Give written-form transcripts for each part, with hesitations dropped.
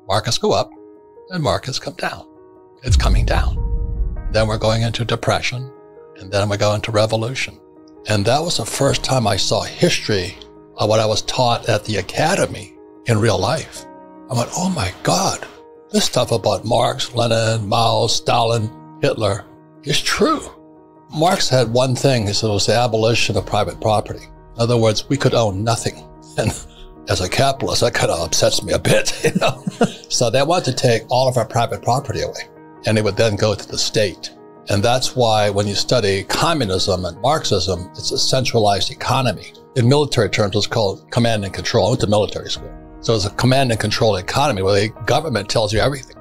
Markets go up and markets come down. It's coming down. Then we're going into depression, and then we go into revolution. And that was the first time I saw history of what I was taught at the academy in real life. I went, oh my God, this stuff about Marx, Lenin, Mao, Stalin, Hitler is true. Marx had one thing, he said it was the abolition of private property. In other words, we could own nothing. And as a capitalist, that kind of upsets me a bit, you know. So they wanted to take all of our private property away, and it would then go to the state. And that's why when you study communism and Marxism, it's a centralized economy. In military terms, it's called command and control. I went to military school. So it's a command and control economy where the government tells you everything.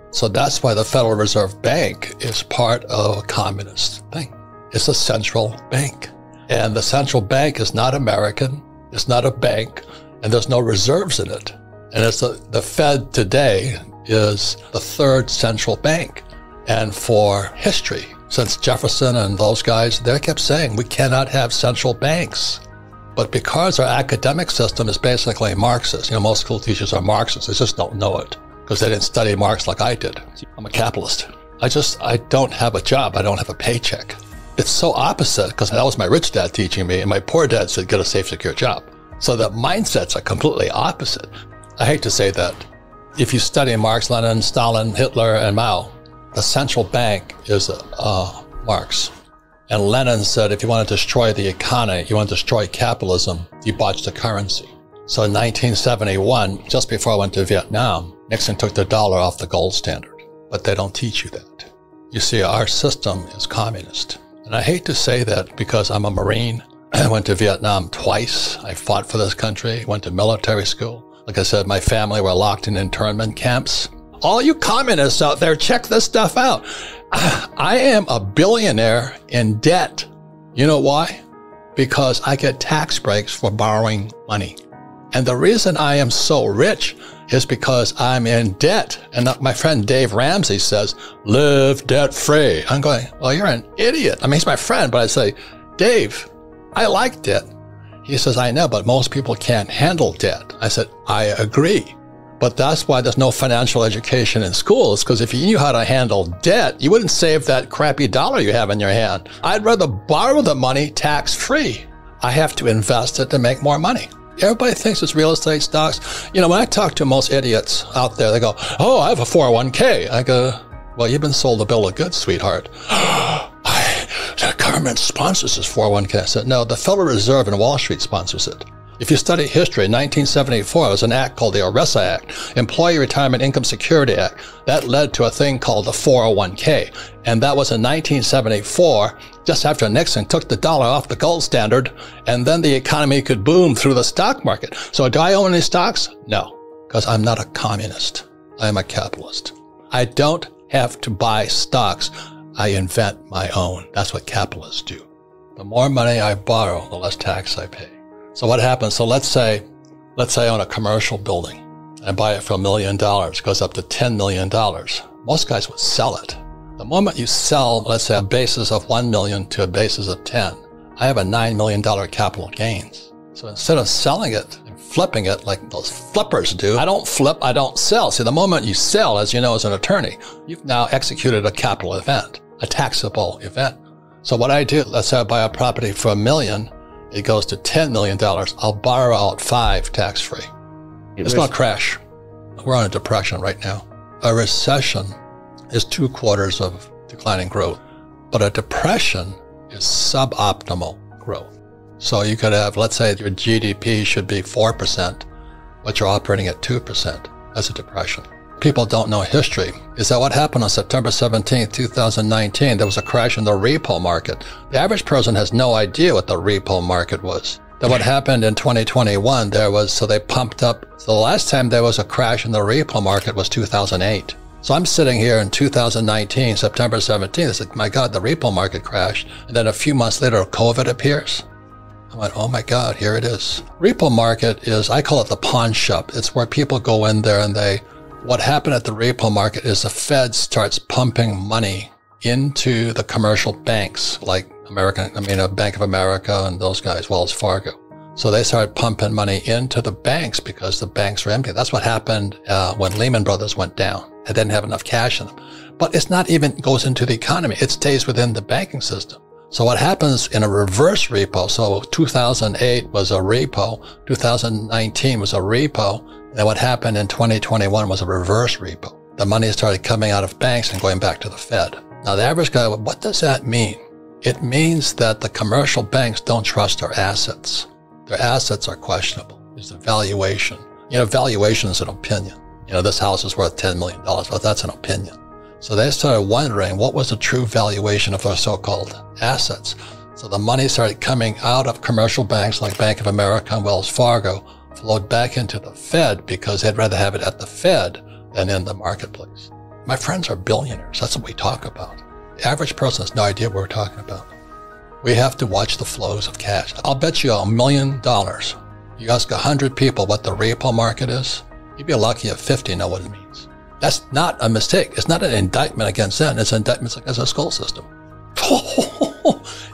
So that's why the Federal Reserve Bank is part of a communist thing. It's a central bank. And the central bank is not American. It's not a bank. And there's no reserves in it. And it's the Fed today is the third central bank. And for history, since Jefferson and those guys, they kept saying we cannot have central banks. But because our academic system is basically Marxist, you know, most school teachers are Marxists, they just don't know it because they didn't study Marx like I did. I'm a capitalist. I don't have a job. I don't have a paycheck. It's so opposite because that was my rich dad teaching me, and my poor dad said, get a safe, secure job. So the mindsets are completely opposite. I hate to say that. If you study Marx, Lenin, Stalin, Hitler, and Mao, the central bank is Marx. And Lenin said, if you want to destroy the economy, you want to destroy capitalism, debauch the currency. So in 1971, just before I went to Vietnam, Nixon took the dollar off the gold standard. But they don't teach you that. You see, our system is communist. And I hate to say that because I'm a Marine. I went to Vietnam twice. I fought for this country, went to military school. Like I said, my family were locked in internment camps. All you communists out there, check this stuff out. I am a billionaire in debt. You know why? Because I get tax breaks for borrowing money. And the reason I am so rich is because I'm in debt. And my friend Dave Ramsey says, live debt free. I'm going, well, you're an idiot. I mean, he's my friend, but I say, Dave, I like debt. He says, I know, but most people can't handle debt. I said, I agree. But that's why there's no financial education in schools, because if you knew how to handle debt, you wouldn't save that crappy dollar you have in your hand. I'd rather borrow the money tax-free. I have to invest it to make more money. Everybody thinks it's real estate, stocks. You know, when I talk to most idiots out there, they go, oh, I have a 401k. I go, well, you've been sold a bill of goods, sweetheart. The government sponsors this 401k. I said, no, the Federal Reserve and Wall Street sponsors it. If you study history, in 1974, there was an act called the ERISA Act, Employee Retirement Income Security Act. That led to a thing called the 401k. And that was in 1974, just after Nixon took the dollar off the gold standard, and then the economy could boom through the stock market. So do I own any stocks? No, because I'm not a communist. I am a capitalist. I don't have to buy stocks. I invent my own. That's what capitalists do. The more money I borrow, the less tax I pay. So what happens? So let's say I own a commercial building. I buy it for $1 million. It goes up to $10 million. Most guys would sell it. The moment you sell, let's say, a basis of 1 million to a basis of 10, I have a $9 million capital gains. So instead of selling it and flipping it like those flippers do, I don't flip, I don't sell. See, the moment you sell, as you know, as an attorney, you've now executed a capital event, a taxable event. So what I do, let's say I buy a property for $1 million. It goes to $10 million. I'll borrow out $5 million tax-free. It's not a crash. We're on a depression right now. A recession is 2 quarters of declining growth, but a depression is suboptimal growth. So you could have, let's say your GDP should be 4%, but you're operating at 2%. That's a depression. People don't know history. Is that what happened on September 17th, 2019? There was a crash in the repo market. The average person has no idea what the repo market was. Then what happened in 2021, so they pumped up. So the last time there was a crash in the repo market was 2008. So I'm sitting here in 2019, September 17th. I said, my God, the repo market crashed. And then a few months later, COVID appears. I went, oh my God, here it is. Repo market is, I call it the pawn shop. It's where people go in there and what happened at the repo market is the Fed starts pumping money into the commercial banks like Bank of America and those guys, Wells Fargo. So they started pumping money into the banks because the banks were empty. That's what happened when Lehman Brothers went down. They didn't have enough cash in them. But it's not even goes into the economy. It stays within the banking system. So what happens in a reverse repo, so 2008 was a repo, 2019 was a repo, and what happened in 2021 was a reverse repo. The money started coming out of banks and going back to the Fed. Now the average guy, what does that mean? It means that the commercial banks don't trust their assets. Their assets are questionable. There's the valuation. Valuation is an opinion. This house is worth $10 million, but that's an opinion. So they started wondering what was the true valuation of their so-called assets. So the money started coming out of commercial banks like Bank of America and Wells Fargo, flowed back into the Fed because they'd rather have it at the Fed than in the marketplace. My friends are billionaires. That's what we talk about. The average person has no idea what we're talking about. We have to watch the flows of cash. I'll bet you $1 million. You ask 100 people what the repo market is, you'd be lucky if 50 know what it means. That's not a mistake. It's not an indictment against them. It's an indictment against the school system.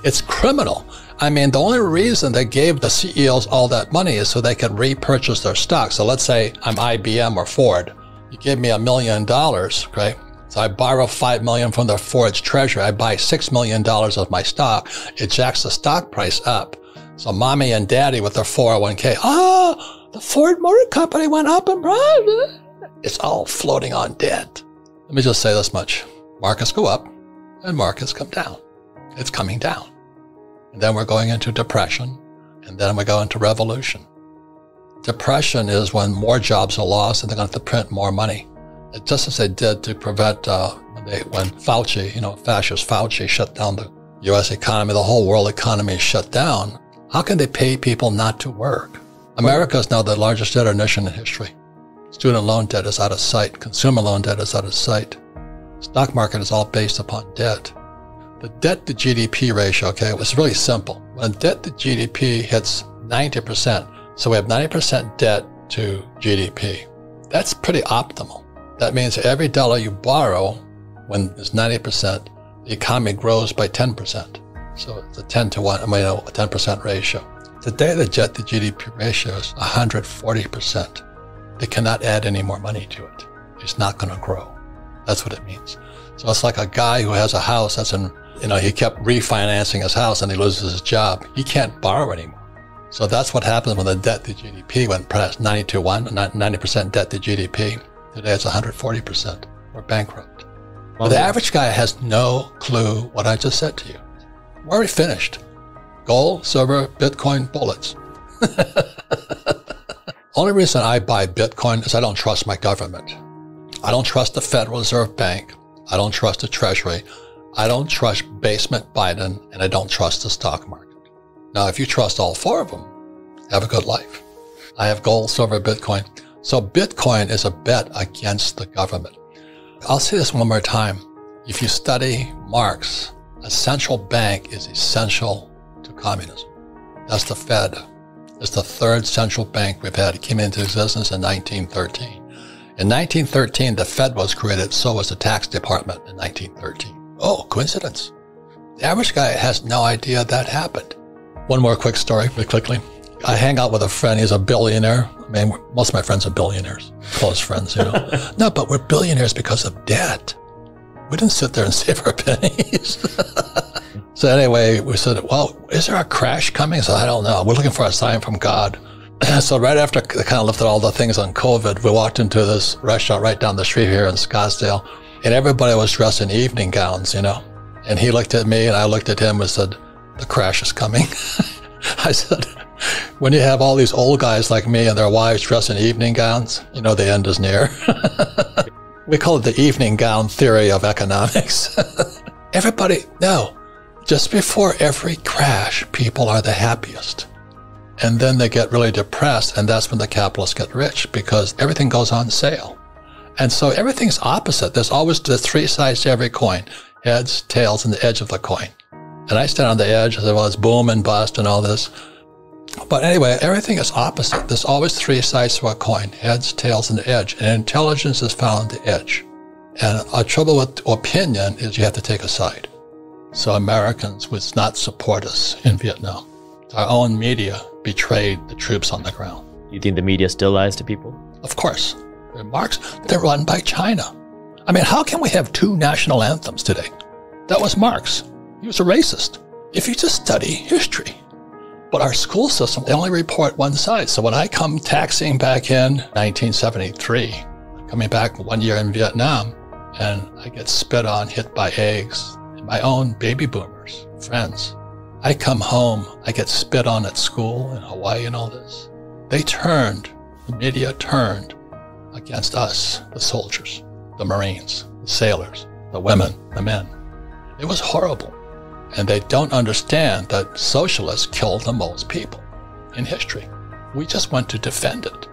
It's criminal. I mean, the only reason they gave the CEOs all that money is so they could repurchase their stock. So let's say I'm IBM or Ford. You give me $1 million, right? So I borrow $5 million from the Ford's treasury. I buy $6 million of my stock. It jacks the stock price up. So mommy and daddy with their 401k, the Ford Motor Company went up in price. It's all floating on debt. Let me just say this much. Markets go up and markets come down. It's coming down. And then we're going into depression, and then we go into revolution. Depression is when more jobs are lost and they're going to have to print more money. Just as they did to prevent when Fauci, fascist Fauci shut down the U.S. economy, the whole world economy shut down. How can they pay people not to work? America is now the largest debtor nation in history. Student loan debt is out of sight. Consumer loan debt is out of sight. Stock market is all based upon debt. The debt to GDP ratio, it was really simple. When debt to GDP hits 90%, so we have 90% debt to GDP. That's pretty optimal. That means every dollar you borrow, when it's 90%, the economy grows by 10%. So it's a 10 to 1, a 10% ratio. Today, the debt to GDP ratio is 140%. They cannot add any more money to it. It's not going to grow. That's what it means. So it's like a guy who has a house that's he kept refinancing his house and he loses his job. He can't borrow anymore. So that's what happens when the debt to GDP went past 90 to 1, 90% debt to GDP. Today it's 140%. We're bankrupt. Well, the average guy has no clue what I just said to you. We're already finished. Gold, silver, Bitcoin, bullets. Only reason I buy Bitcoin is I don't trust my government. I don't trust the Federal Reserve Bank. I don't trust the Treasury. I don't trust basement Biden, and I don't trust the stock market. Now, if you trust all four of them, have a good life. I have gold, silver, Bitcoin. So Bitcoin is a bet against the government. I'll say this one more time. If you study Marx, a central bank is essential to communism. That's the Fed. It's the third central bank we've had. It came into existence in 1913. In 1913, the Fed was created, so was the tax department in 1913. Oh, coincidence. The average guy has no idea that happened. One more quick story, really quickly. I hang out with a friend. He's a billionaire. I mean, most of my friends are billionaires, close friends, No, but we're billionaires because of debt. We didn't sit there and save our pennies. So anyway, we said, well, is there a crash coming? So I don't know. We're looking for a sign from God. So right after I kind of lifted all the things on COVID, we walked into this restaurant right down the street here in Scottsdale, and everybody was dressed in evening gowns, And he looked at me and I looked at him and said, the crash is coming. I said, when you have all these old guys like me and their wives dressed in evening gowns, the end is near. We call it the evening gown theory of economics. Just before every crash, people are the happiest. And then they get really depressed, and that's when the capitalists get rich, because everything goes on sale. And so everything's opposite. There's always the three sides to every coin: heads, tails, and the edge of the coin. And I stand on the edge and say, well, it's boom and bust and all this. But anyway, everything is opposite. There's always three sides to a coin: heads, tails, and the edge. And intelligence is found in the edge. And our trouble with opinion is you have to take a side. So Americans would not support us in Vietnam. Our own media betrayed the troops on the ground. Do you think the media still lies to people? Of course. They're run by China. I mean, how can we have two national anthems today? That was Marx. He was a racist. If you just study history. But our school system, they only report one side. So when I come taxiing back in 1973, coming back 1 year in Vietnam, and I get spit on, hit by eggs, and my own baby boomers, friends. I come home, I get spit on at school in Hawaii and all this. The media turned against us, the soldiers, the Marines, the sailors, the women, the men. It was horrible. And they don't understand that socialists killed the most people in history. We just want to defend it.